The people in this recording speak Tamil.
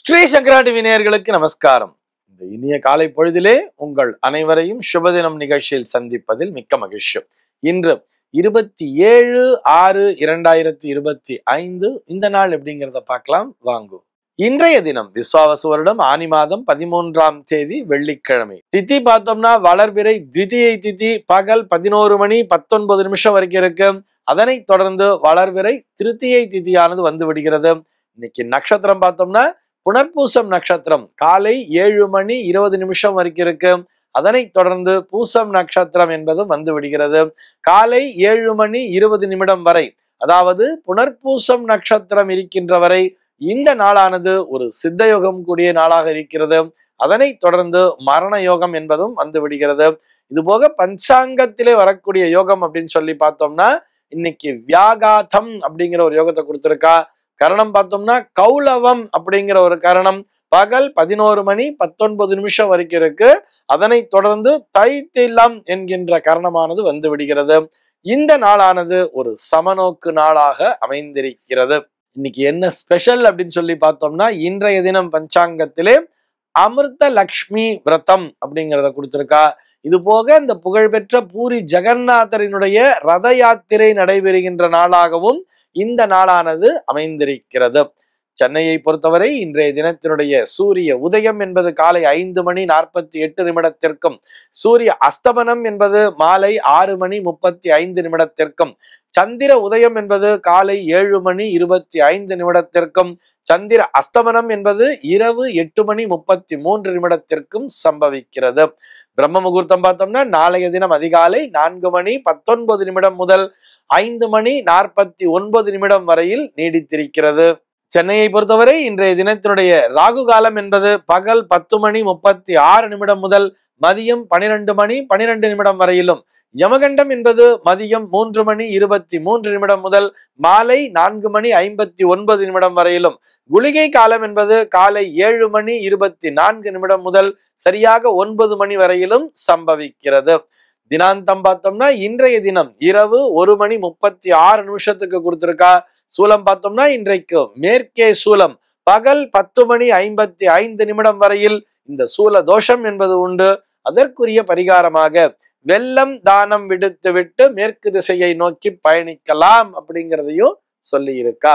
ஸ்ரீ சங்கரா டிவி நேயர்களுக்கு நமஸ்காரம். இந்த இனிய காலை பொழுதிலே உங்கள் அனைவரையும் சுபதினம் நிகழ்ச்சியில் சந்திப்பதில் மிக்க மகிழ்ச்சி. இன்று 27/6/2025 இந்த நாள் எப்படிங்கிறத பார்க்கலாம் வாங்கு. இன்றைய தினம் விஸ்வாவசு வருடம் ஆனி மாதம் 13ஆம் தேதி வெள்ளிக்கிழமை. திதி பார்த்தோம்னா வளர்பிறை த்விதியை திதி பகல் 11 மணி 19 நிமிஷம் வரைக்கும் இருக்கு. அதனைத் தொடர்ந்து வளர்பிறை திருத்தியை திதியானது வந்து விடுகிறது. இன்னைக்கு நட்சத்திரம் பார்த்தோம்னா புனர்பூசம் நட்சத்திரம் காலை 7 மணி 20 நிமிஷம் வரைக்கும் இருக்கு. அதனைத் தொடர்ந்து பூசம் நட்சத்திரம் என்பது வந்து விடுகிறது காலை 7 மணி 20 நிமிடம் வரை. அதாவது புனர்பூசம் நட்சத்திரம் இருக்கின்ற வரை இந்த நாளானது ஒரு சித்த யோகம் கூடிய நாளாக இருக்கிறது. அதனைத் தொடர்ந்து மரண யோகம் என்பதும் வந்து விடுகிறது. இது போக பஞ்சாங்கத்திலே வரக்கூடிய யோகம் அப்படின்னு சொல்லி பார்த்தோம்னா இன்னைக்கு வியாகாதம் அப்படிங்கிற ஒரு யோகத்தை கொடுத்திருக்கா. கரணம் பார்த்தோம்னா கௌலவம் அப்படிங்கிற ஒரு கரணம் பகல் 11 மணி 19 நிமிஷம் வரைக்கும் இருக்கு. அதனைத் தொடர்ந்து தைத்திலம் என்கின்ற கரணமானது வந்து விடுகிறது. இந்த நாளானது ஒரு சமநோக்கு நாளாக அமைந்திருக்கிறது. இன்னைக்கு என்ன ஸ்பெஷல் அப்படின்னு சொல்லி பார்த்தோம்னா இன்றைய தினம் பஞ்சாங்கத்திலே அமிர்த லக்ஷ்மி விரதம் அப்படிங்கிறத கொடுத்திருக்கா. இது போக இந்த புகழ்பெற்ற பூரி ஜெகநாதரினுடைய ரத யாத்திரை நடைபெறுகின்ற நாளாகவும் இந்த நாளானது அமைந்திருக்கிறது. சென்னையை பொறுத்தவரை இன்றைய தினத்தினுடைய சூரிய உதயம் என்பது காலை 5 மணி 48 நிமிடத்திற்கும் சூரிய அஸ்தமனம் என்பது மாலை 6 மணி 35 நிமிடத்திற்கும் சந்திர உதயம் என்பது காலை 7 மணி 25 நிமிடத்திற்கும் சந்திர அஸ்தமனம் என்பது இரவு 8 மணி 33 நிமிடத்திற்கும் சம்பவிக்கிறது. பிரம்ம முகூர்த்தம் பார்த்தோம்னா நாளைய தினம் அதிகாலை 4 மணி 19 நிமிடம் முதல் 5 மணி 49 நிமிடம் வரையில் நீடித்திருக்கிறது. சென்னையை பொறுத்தவரை இன்றைய தினத்தினுடைய ராகு காலம் என்பது பகல் 10 மணி 36 நிமிடம் முதல் மதியம் 12 மணி 12 நிமிடம் வரையிலும், யமகண்டம் என்பது மதியம் 3 மணி 23 நிமிடம் முதல் மாலை 4 மணி 59 நிமிடம் வரையிலும், குளிகை காலம் என்பது காலை 7 மணி 24 நிமிடம் முதல் சரியாக 9 மணி வரையிலும் சம்பவிக்கிறது. தினாந்தம் பார்த்தோம்னா இன்றைய தினம் இரவு 1 மணி 36 நிமிஷத்துக்கு கொடுத்திருக்கா. சூலம் பார்த்தோம்னா இன்றைக்கு மேற்கே சூலம் பகல் 10 மணி 55 நிமிடம் வரையில் இந்த சூல தோஷம் என்பது உண்டு. அதற்குரிய பரிகாரமாக வெள்ளம் தானம் விடுத்து விட்டு மேற்கு திசையை நோக்கி பயணிக்கலாம் அப்படிங்கிறதையும் சொல்லி இருக்கா.